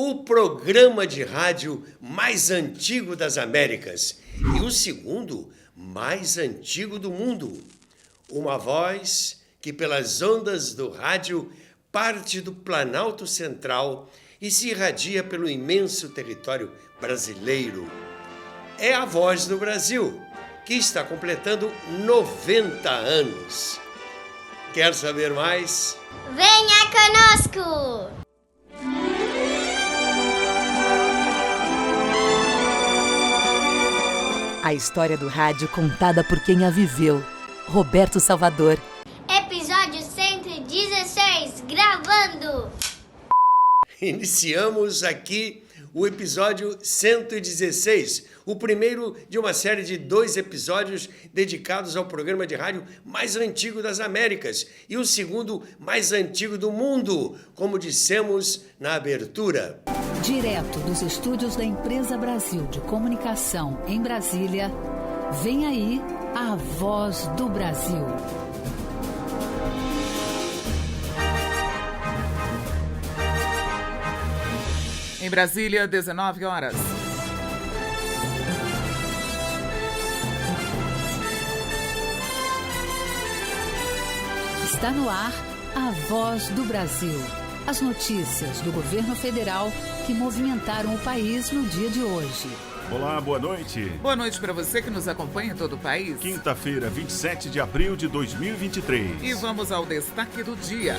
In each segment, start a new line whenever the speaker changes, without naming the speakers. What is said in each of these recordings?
o programa de rádio mais antigo das Américas e o segundo mais antigo do mundo. Uma voz que pelas ondas do rádio parte do Planalto Central e se irradia pelo imenso território brasileiro. É a Voz do Brasil, que está completando 90 anos. Quer saber mais?
Venha conosco!
A história do rádio contada por quem a viveu. Roberto Salvador.
Episódio 116, gravando!
Iniciamos aqui o episódio 116, o primeiro de uma série de 2 episódios dedicados ao programa de rádio mais antigo das Américas e o segundo mais antigo do mundo, como dissemos na abertura.
Direto dos estúdios da Empresa Brasil de Comunicação em Brasília, vem aí a Voz do Brasil.
Em Brasília, 19 horas.
Está no ar a Voz do Brasil. As notícias do governo federal que movimentaram o país no dia de hoje.
Olá, boa noite.
Boa noite para você que nos acompanha em todo o país.
Quinta-feira, 27 de abril de 2023.
E vamos ao destaque do dia.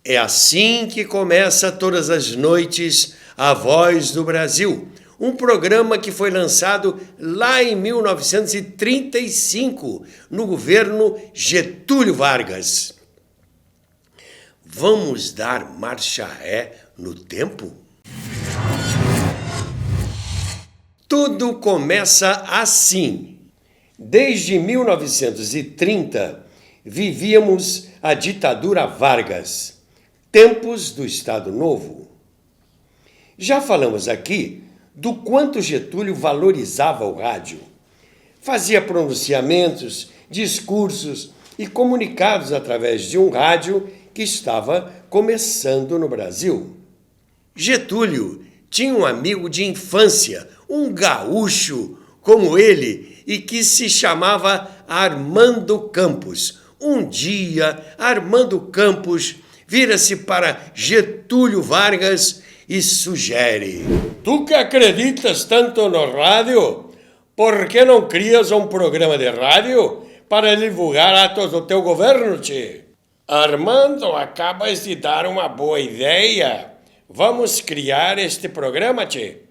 É assim que começa todas as noites a Voz do Brasil, um programa que foi lançado lá em 1935, no governo Getúlio Vargas. Vamos dar marcha ré no tempo? Tudo começa assim. Desde 1930, vivíamos a ditadura Vargas, tempos do Estado Novo. Já falamos aqui do quanto Getúlio valorizava o rádio. Fazia pronunciamentos, discursos e comunicados através de um rádio que estava começando no Brasil. Getúlio tinha um amigo de infância, um gaúcho como ele, e que se chamava Armando Campos. Um dia, Armando Campos vira-se para Getúlio Vargas e sugere: "Tu que acreditas tanto no rádio, por que não crias um programa de rádio para divulgar atos do teu governo, tchê?" "Armando, acabas de dar uma boa ideia. Vamos criar este programa, tchê,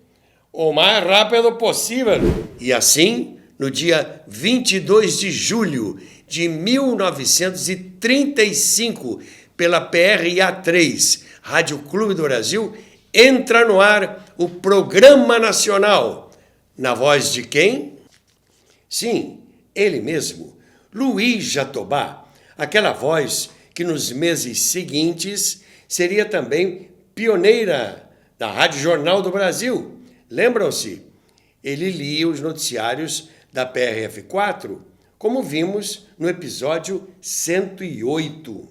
o mais rápido possível." E assim, no dia 22 de julho de 1935, pela PRA3, Rádio Clube do Brasil, entra no ar o Programa Nacional. Na voz de quem? Sim, ele mesmo, Luiz Jatobá, aquela voz que nos meses seguintes seria também pioneira da Rádio Jornal do Brasil. Lembram-se? Ele lia os noticiários da PRF4, como vimos no episódio 108.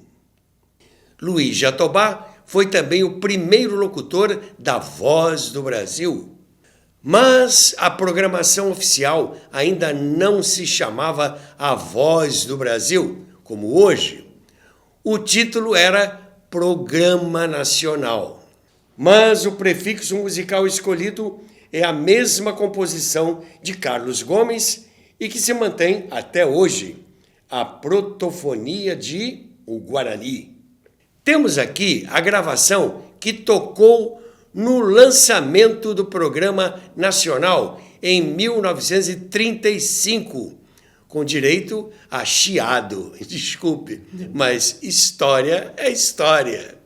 Luiz Jatobá foi também o primeiro locutor da Voz do Brasil. Mas a programação oficial ainda não se chamava A Voz do Brasil, como hoje. O título era Programa Nacional. Mas o prefixo musical escolhido é a mesma composição de Carlos Gomes e que se mantém até hoje, a protofonia de O Guarani. Temos aqui a gravação que tocou no lançamento do Programa Nacional em 1935, com direito a chiado. Desculpe, mas história é história.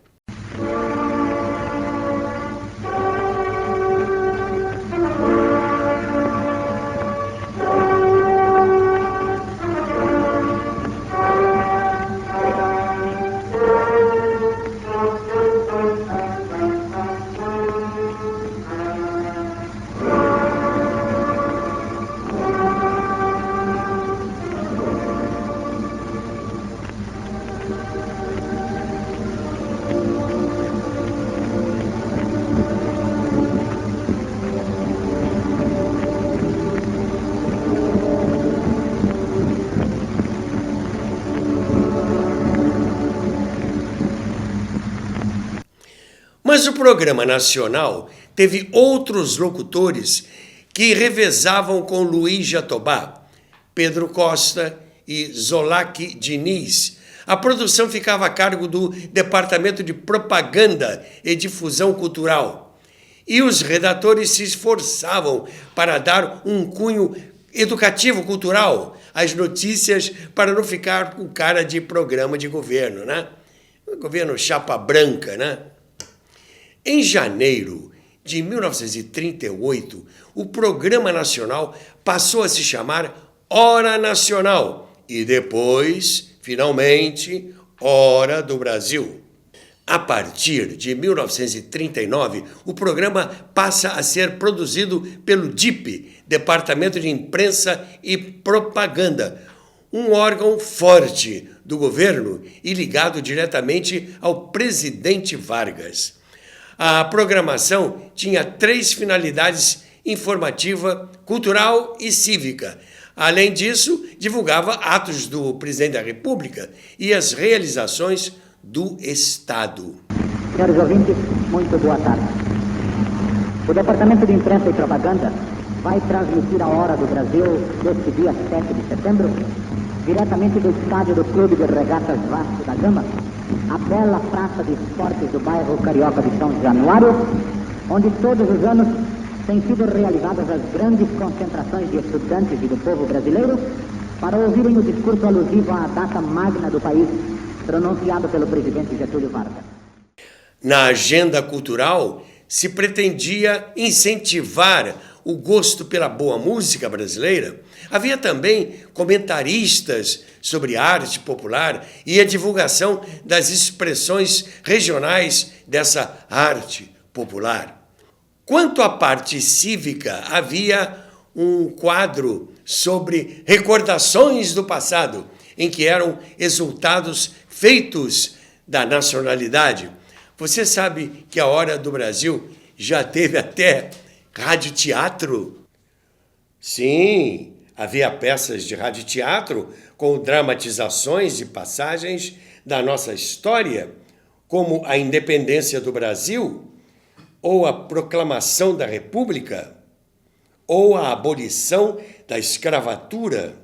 Mas o programa nacional teve outros locutores que revezavam com Luiz Jatobá, Pedro Costa e Zolak Diniz. A produção ficava a cargo do Departamento de Propaganda e Difusão Cultural. E os redatores se esforçavam para dar um cunho educativo, cultural, às notícias, para não ficar com cara de programa de governo, né? Governo chapa branca, né? Em janeiro de 1938, o Programa Nacional passou a se chamar Hora Nacional e depois, finalmente, Hora do Brasil. A partir de 1939, o programa passa a ser produzido pelo DIP, Departamento de Imprensa e Propaganda, um órgão forte do governo e ligado diretamente ao presidente Vargas. A programação tinha 3 finalidades: informativa, cultural e cívica. Além disso, divulgava atos do presidente da República e as realizações do Estado.
Senhores ouvintes, muito boa tarde. O Departamento de Imprensa e Propaganda vai transmitir a Hora do Brasil deste dia 7 de setembro, diretamente do estádio do Clube de Regatas Vasco da Gama, a bela praça de esportes do bairro carioca de São Januário, onde todos os anos têm sido realizadas as grandes concentrações de estudantes e do povo brasileiro para ouvirem o discurso alusivo à data magna do país, pronunciado pelo presidente Getúlio Vargas.
Na agenda cultural, se pretendia incentivar o gosto pela boa música brasileira. Havia também comentaristas sobre arte popular e a divulgação das expressões regionais dessa arte popular. Quanto à parte cívica, havia um quadro sobre recordações do passado, em que eram exaltados feitos da nacionalidade. Você sabe que a Hora do Brasil já teve até radioteatro? Sim, havia peças de radioteatro com dramatizações e passagens da nossa história, como a independência do Brasil, ou a proclamação da República, ou a abolição da escravatura.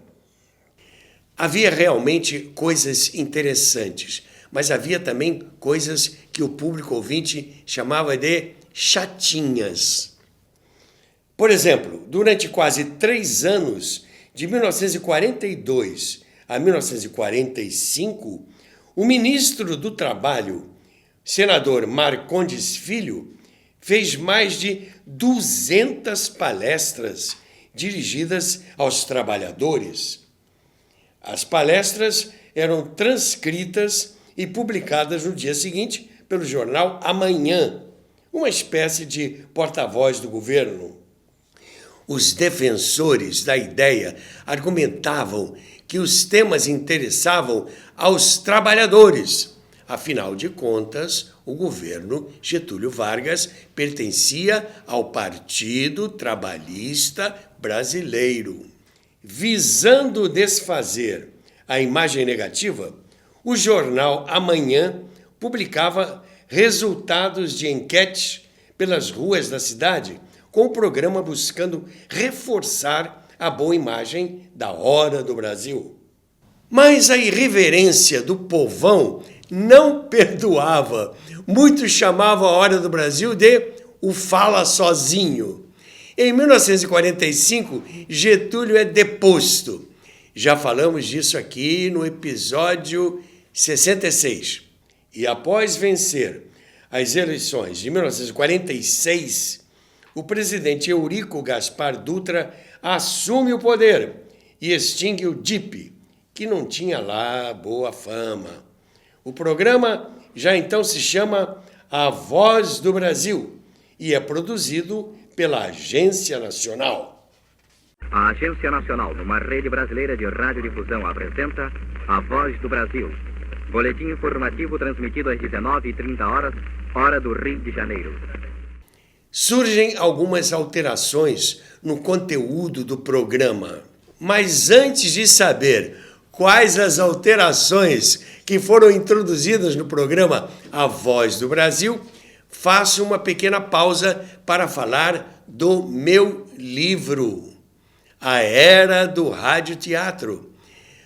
Havia realmente coisas interessantes, mas havia também coisas que o público ouvinte chamava de chatinhas. Por exemplo, durante quase 3 anos, de 1942 a 1945, o ministro do Trabalho, senador Marcondes Filho, fez mais de 200 palestras dirigidas aos trabalhadores. As palestras eram transcritas e publicadas no dia seguinte pelo jornal Amanhã, uma espécie de porta-voz do governo. Os defensores da ideia argumentavam que os temas interessavam aos trabalhadores. Afinal de contas, o governo Getúlio Vargas pertencia ao Partido Trabalhista Brasileiro. Visando desfazer a imagem negativa, o jornal Amanhã publicava resultados de enquetes pelas ruas da cidade, com o programa buscando reforçar a boa imagem da Hora do Brasil. Mas a irreverência do povão não perdoava. Muitos chamavam a Hora do Brasil de o Fala Sozinho. Em 1945, Getúlio é deposto. Já falamos disso aqui no episódio 66. E após vencer as eleições de 1946, o presidente Eurico Gaspar Dutra assume o poder e extingue o DIP, que não tinha lá boa fama. O programa já então se chama A Voz do Brasil e é produzido pela Agência Nacional.
A Agência Nacional, numa rede brasileira de radiodifusão, apresenta A Voz do Brasil. Boletim informativo transmitido às 19h30, hora do Rio de Janeiro.
Surgem algumas alterações no conteúdo do programa. Mas antes de saber quais as alterações que foram introduzidas no programa A Voz do Brasil, faço uma pequena pausa para falar do meu livro, A Era do Rádio Teatro.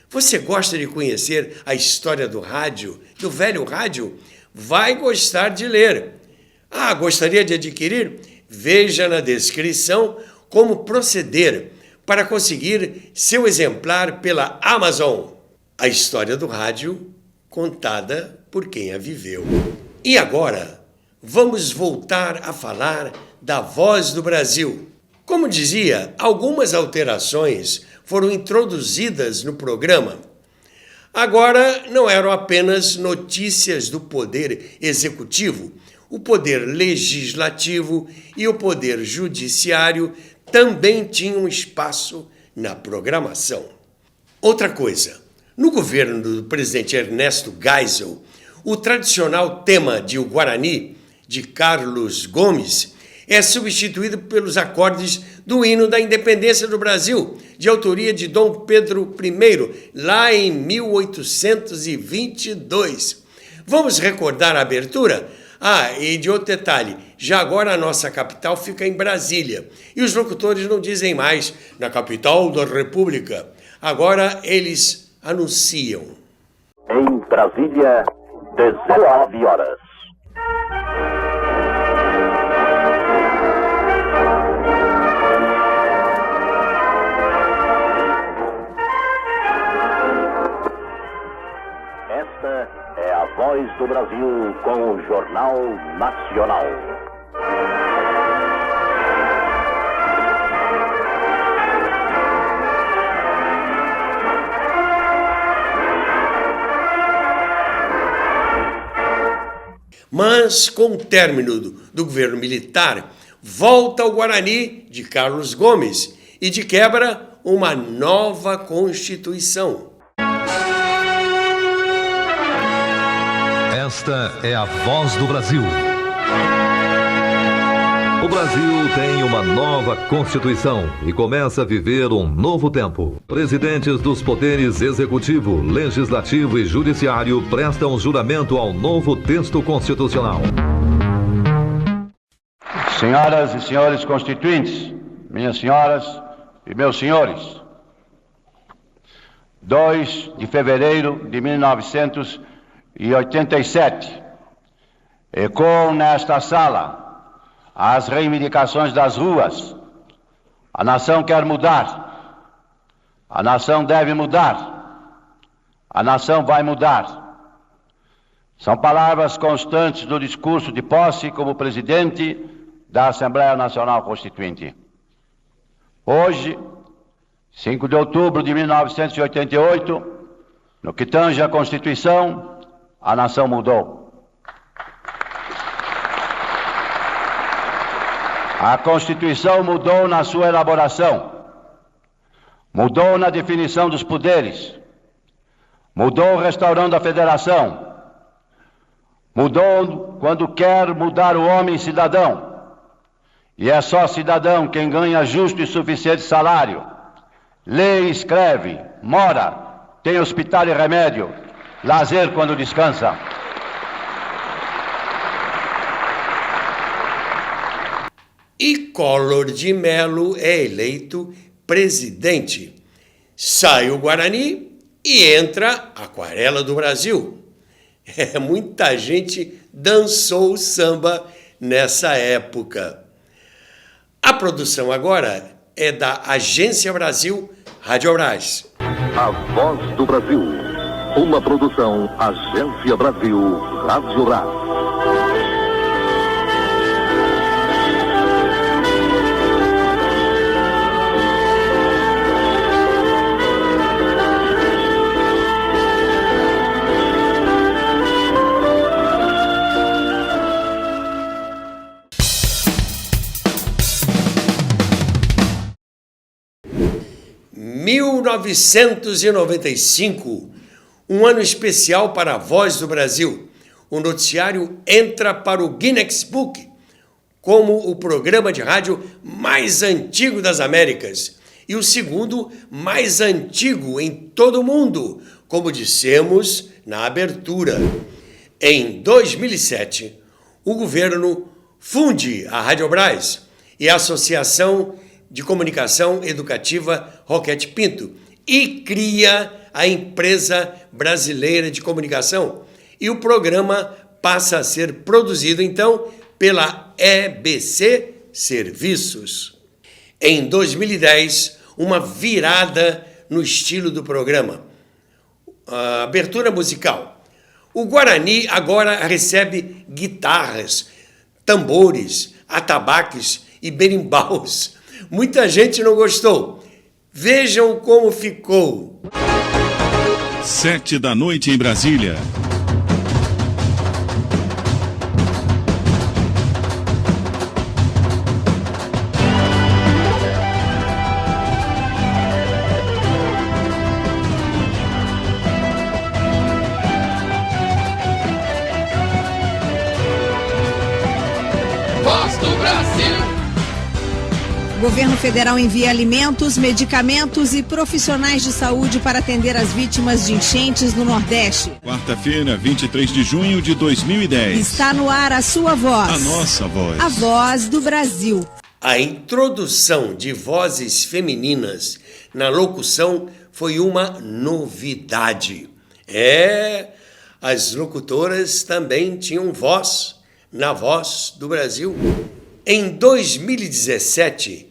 Você gosta de conhecer a história do rádio, do velho rádio? Vai gostar de ler. Gostaria de adquirir? Veja na descrição como proceder para conseguir seu exemplar pela Amazon. A história do rádio contada por quem a viveu. E agora, vamos voltar a falar da Voz do Brasil. Como dizia, algumas alterações foram introduzidas no programa. Agora não eram apenas notícias do poder executivo, o poder legislativo e o poder judiciário também tinham espaço na programação. Outra coisa, no governo do presidente Ernesto Geisel, o tradicional tema de O Guarani, de Carlos Gomes, é substituído pelos acordes do hino da independência do Brasil, de autoria de Dom Pedro I, lá em 1822. Vamos recordar a abertura? E de outro detalhe, já agora a nossa capital fica em Brasília, e os locutores não dizem mais na capital da República. Agora eles anunciam.
Em Brasília, 19 horas. Esta é a Voz do Brasil com o Jornal Nacional.
Mas, com o término do governo militar, volta ao Guarani de Carlos Gomes e, de quebra, uma nova Constituição.
Esta é a Voz do Brasil. O Brasil tem uma nova Constituição e começa a viver um novo tempo. Presidentes dos poderes executivo, legislativo e judiciário prestam juramento ao novo texto constitucional.
Senhoras e senhores constituintes, minhas senhoras e meus senhores, 2 de fevereiro de 1987, ecoam nesta sala as reivindicações das ruas. A nação quer mudar. A nação deve mudar. A nação vai mudar. São palavras constantes do discurso de posse como presidente da Assembleia Nacional Constituinte. Hoje, 5 de outubro de 1988, no que tange à Constituição, a nação mudou. A Constituição mudou na sua elaboração, mudou na definição dos poderes, mudou restaurando a federação, mudou quando quer mudar o homem cidadão, e é só cidadão quem ganha justo e suficiente salário, lê e escreve, mora, tem hospital e remédio, lazer quando descansa.
E Collor de Mello é eleito presidente. Sai o Guarani e entra a Aquarela do Brasil. Muita gente dançou o samba nessa época. A produção agora é da Agência Brasil Radiobras.
A Voz do Brasil, uma produção Agência Brasil Radiobras.
Em 1995, um ano especial para a Voz do Brasil. O noticiário entra para o Guinness Book como o programa de rádio mais antigo das Américas e o segundo mais antigo em todo o mundo, como dissemos na abertura. Em 2007, o governo funde a Radiobras e a Associação de Comunicação Educativa Roquete Pinto e cria a Empresa Brasileira de Comunicação. E o programa passa a ser produzido, então, pela EBC Serviços. Em 2010, uma virada no estilo do programa. A abertura musical. O Guarani agora recebe guitarras, tambores, atabaques e berimbaus. Muita gente não gostou. Vejam como ficou.
19h em Brasília.
O governo federal envia alimentos, medicamentos e profissionais de saúde para atender as vítimas de enchentes no Nordeste.
Quarta-feira, 23 de junho de 2010.
Está no ar a sua voz.
A nossa voz.
A voz do Brasil.
A introdução de vozes femininas na locução foi uma novidade. As locutoras também tinham voz na Voz do Brasil. Em 2017,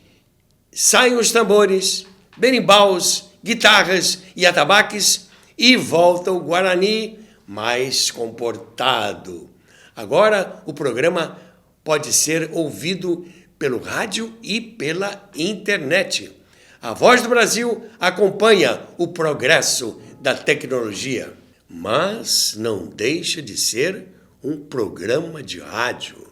saem os tambores, berimbaus, guitarras e atabaques e volta o Guarani mais comportado. Agora o programa pode ser ouvido pelo rádio e pela internet. A Voz do Brasil acompanha o progresso da tecnologia, mas não deixa de ser um programa de rádio.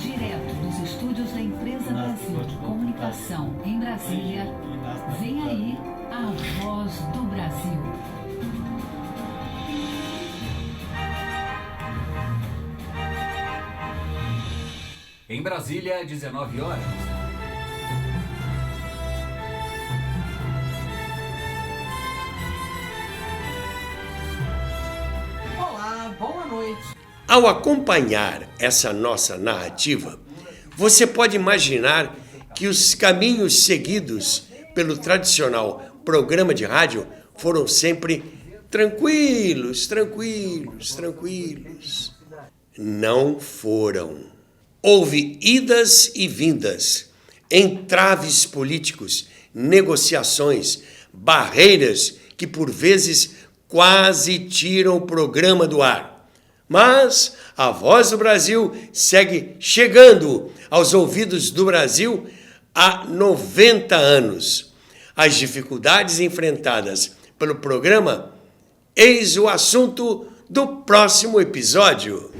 Direto dos estúdios da Empresa Brasil de Comunicação em Brasília, vem aí a Voz do Brasil.
Em Brasília, 19 horas.
Olá, boa noite.
Ao acompanhar essa nossa narrativa, você pode imaginar que os caminhos seguidos pelo tradicional programa de rádio foram sempre tranquilos. Não foram. Houve idas e vindas, entraves políticos, negociações, barreiras que por vezes quase tiram o programa do ar. Mas a Voz do Brasil segue chegando aos ouvidos do Brasil há 90 anos. As dificuldades enfrentadas pelo programa, eis o assunto do próximo episódio.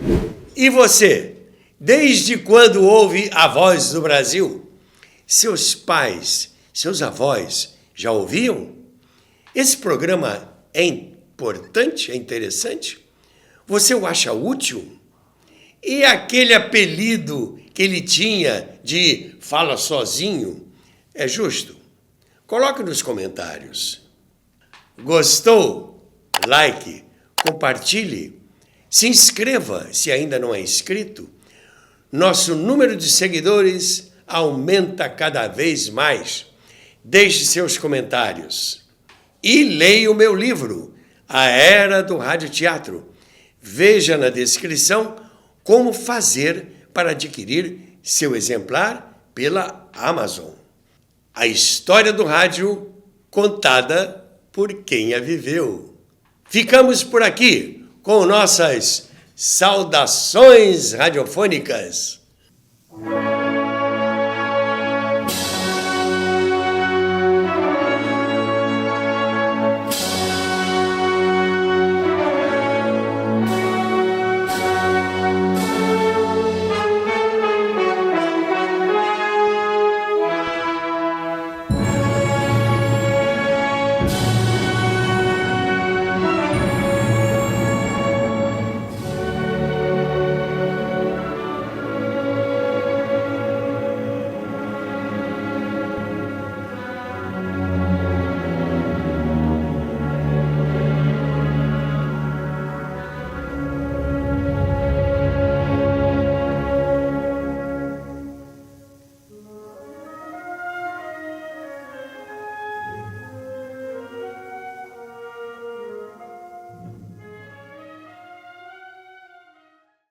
E você? Desde quando ouve a Voz do Brasil? Seus pais, seus avós já ouviam? Esse programa é importante, é interessante? Você o acha útil? E aquele apelido que ele tinha de Fala Sozinho, é justo? Coloque nos comentários. Gostou? Like, compartilhe, se inscreva se ainda não é inscrito. Nosso número de seguidores aumenta cada vez mais. Deixe seus comentários. E leia o meu livro, A Era do Radioteatro. Veja na descrição como fazer para adquirir seu exemplar pela Amazon. A história do rádio contada por quem a viveu. Ficamos por aqui com nossas saudações radiofônicas.